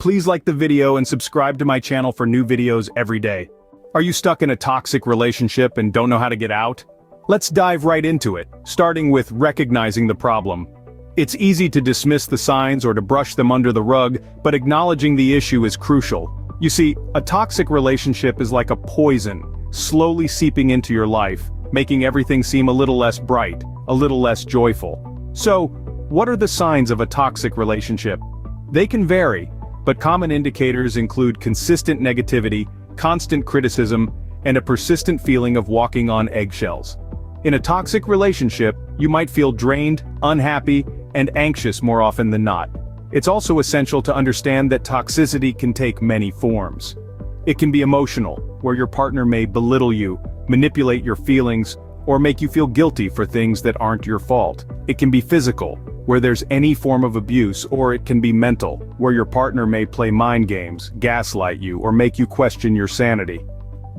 Please like the video and subscribe to my channel for new videos every day. Are you stuck in a toxic relationship and don't know how to get out? Let's dive right into it, starting with recognizing the problem. It's easy to dismiss the signs or to brush them under the rug, but acknowledging the issue is crucial. You see, a toxic relationship is like a poison, slowly seeping into your life, making everything seem a little less bright, a little less joyful. So, what are the signs of a toxic relationship? They can vary, but common indicators include consistent negativity, constant criticism, and a persistent feeling of walking on eggshells. In a toxic relationship, you might feel drained, unhappy, and anxious more often than not. It's also essential to understand that toxicity can take many forms. It can be emotional, where your partner may belittle you, manipulate your feelings, or make you feel guilty for things that aren't your fault. It can be physical, where there's any form of abuse, or it can be mental, where your partner may play mind games, gaslight you, or make you question your sanity.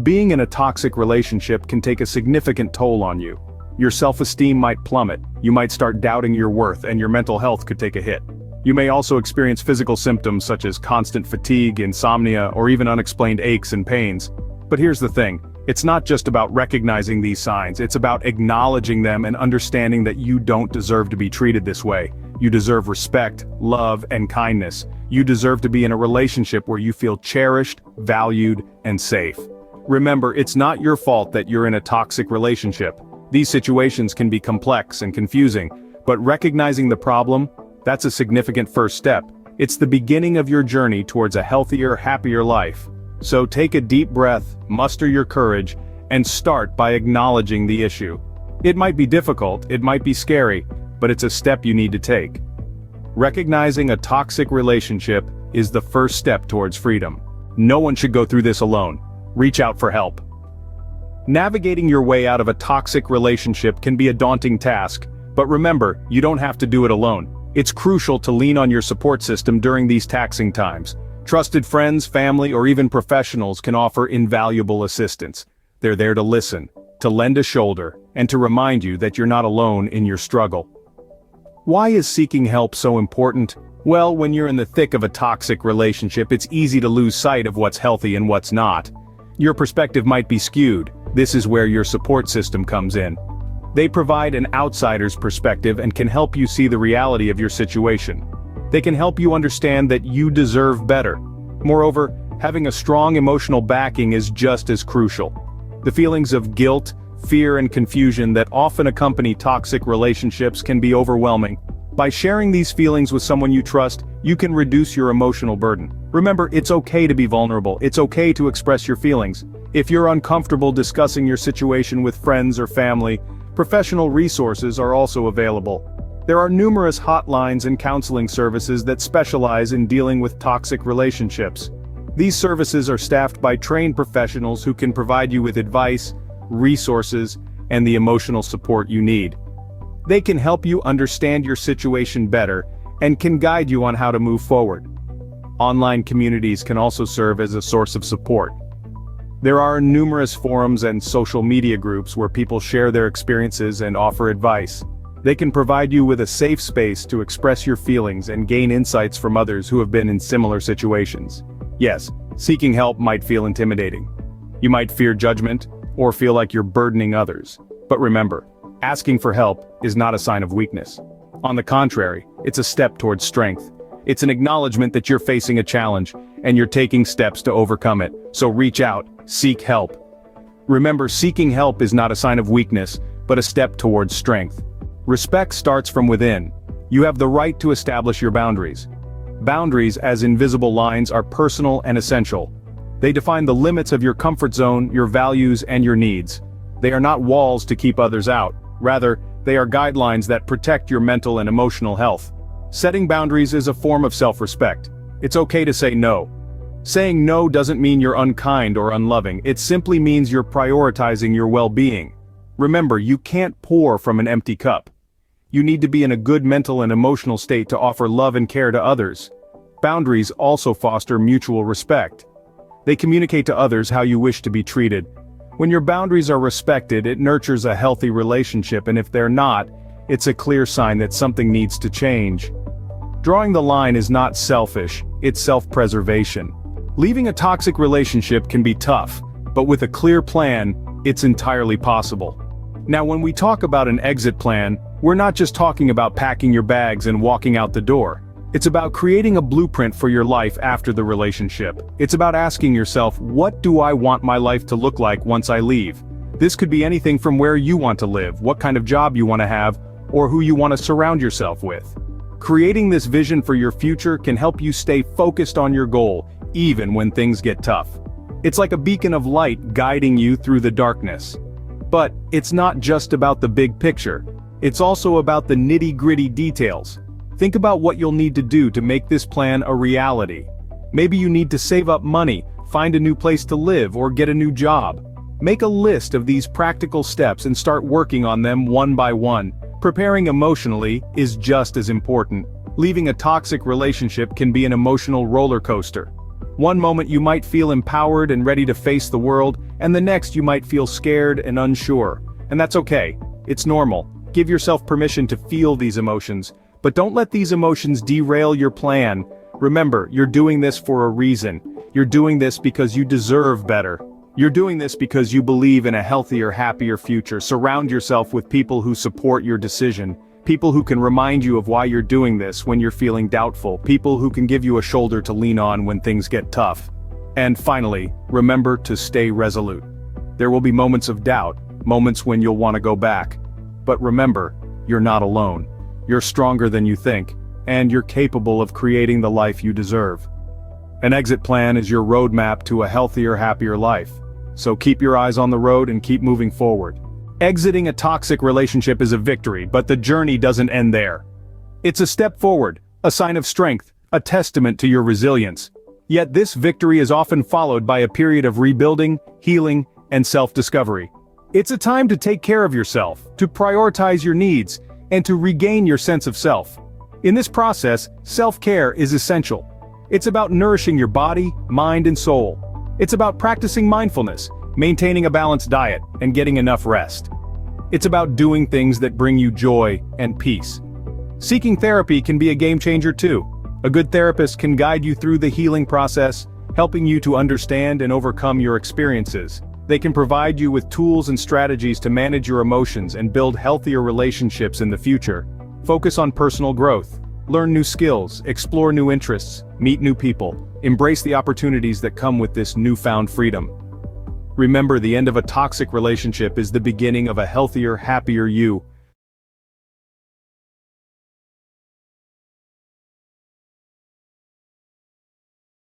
Being in a toxic relationship can take a significant toll on you. Your self-esteem might plummet, you might start doubting your worth, and your mental health could take a hit. You may also experience physical symptoms such as constant fatigue, insomnia, or even unexplained aches and pains. But here's the thing. It's not just about recognizing these signs, it's about acknowledging them and understanding that you don't deserve to be treated this way. You deserve respect, love, and kindness. You deserve to be in a relationship where you feel cherished, valued, and safe. Remember, it's not your fault that you're in a toxic relationship. These situations can be complex and confusing, but recognizing the problem, that's a significant first step. It's the beginning of your journey towards a healthier, happier life. So take a deep breath, muster your courage, and start by acknowledging the issue. It might be difficult, it might be scary, but it's a step you need to take. Recognizing a toxic relationship is the first step towards freedom. No one should go through this alone. Reach out for help. Navigating your way out of a toxic relationship can be a daunting task, but remember, you don't have to do it alone. It's crucial to lean on your support system during these taxing times. Trusted friends, family, or even professionals can offer invaluable assistance. They're there to listen, to lend a shoulder, and to remind you that you're not alone in your struggle. Why is seeking help so important? Well, when you're in the thick of a toxic relationship, it's easy to lose sight of what's healthy and what's not. Your perspective might be skewed. This is where your support system comes in. They provide an outsider's perspective and can help you see the reality of your situation. They can help you understand that you deserve better. Moreover, having a strong emotional backing is just as crucial. The feelings of guilt, fear, and confusion that often accompany toxic relationships can be overwhelming. By sharing these feelings with someone you trust, you can reduce your emotional burden. Remember, it's okay to be vulnerable. It's okay to express your feelings. If you're uncomfortable discussing your situation with friends or family, professional resources are also available. There are numerous hotlines and counseling services that specialize in dealing with toxic relationships. These services are staffed by trained professionals who can provide you with advice, resources, and the emotional support you need. They can help you understand your situation better and can guide you on how to move forward. Online communities can also serve as a source of support. There are numerous forums and social media groups where people share their experiences and offer advice. They can provide you with a safe space to express your feelings and gain insights from others who have been in similar situations. Yes, seeking help might feel intimidating. You might fear judgment, or feel like you're burdening others. But remember, asking for help is not a sign of weakness. On the contrary, it's a step towards strength. It's an acknowledgement that you're facing a challenge, and you're taking steps to overcome it. So reach out, seek help. Remember, seeking help is not a sign of weakness, but a step towards strength. Respect starts from within. You have the right to establish your boundaries. Boundaries, as invisible lines, are personal and essential. They define the limits of your comfort zone, your values, and your needs. They are not walls to keep others out. Rather, they are guidelines that protect your mental and emotional health. Setting boundaries is a form of self-respect. It's okay to say no. Saying no doesn't mean you're unkind or unloving. It simply means you're prioritizing your well-being. Remember, you can't pour from an empty cup. You need to be in a good mental and emotional state to offer love and care to others. Boundaries also foster mutual respect. They communicate to others how you wish to be treated. When your boundaries are respected, it nurtures a healthy relationship, and if they're not, it's a clear sign that something needs to change. Drawing the line is not selfish, it's self-preservation. Leaving a toxic relationship can be tough, but with a clear plan, it's entirely possible. Now, when we talk about an exit plan, we're not just talking about packing your bags and walking out the door. It's about creating a blueprint for your life after the relationship. It's about asking yourself, what do I want my life to look like once I leave? This could be anything from where you want to live, what kind of job you want to have, or who you want to surround yourself with. Creating this vision for your future can help you stay focused on your goal, even when things get tough. It's like a beacon of light guiding you through the darkness. But it's not just about the big picture. It's also about the nitty-gritty details. Think about what you'll need to do to make this plan a reality. Maybe you need to save up money, find a new place to live, or get a new job. Make a list of these practical steps and start working on them one by one. Preparing emotionally is just as important. Leaving a toxic relationship can be an emotional roller coaster. One moment you might feel empowered and ready to face the world, and the next you might feel scared and unsure. And that's okay. It's normal. Give yourself permission to feel these emotions, but don't let these emotions derail your plan. Remember, you're doing this for a reason. You're doing this because you deserve better. You're doing this because you believe in a healthier, happier future. Surround yourself with people who support your decision. People who can remind you of why you're doing this when you're feeling doubtful. People who can give you a shoulder to lean on when things get tough. And finally, remember to stay resolute. There will be moments of doubt, moments when you'll want to go back. But remember, you're not alone. You're stronger than you think, and you're capable of creating the life you deserve. An exit plan is your roadmap to a healthier, happier life. So keep your eyes on the road and keep moving forward. Exiting a toxic relationship is a victory, but the journey doesn't end there. It's a step forward, a sign of strength, a testament to your resilience. Yet this victory is often followed by a period of rebuilding, healing, and self-discovery. It's a time to take care of yourself, to prioritize your needs, and to regain your sense of self. In this process, self-care is essential. It's about nourishing your body, mind, and soul. It's about practicing mindfulness, maintaining a balanced diet, and getting enough rest. It's about doing things that bring you joy and peace. Seeking therapy can be a game changer too. A good therapist can guide you through the healing process, helping you to understand and overcome your experiences. They can provide you with tools and strategies to manage your emotions and build healthier relationships in the future. Focus on personal growth. Learn new skills, explore new interests, meet new people. Embrace the opportunities that come with this newfound freedom. Remember, the end of a toxic relationship is the beginning of a healthier, happier you.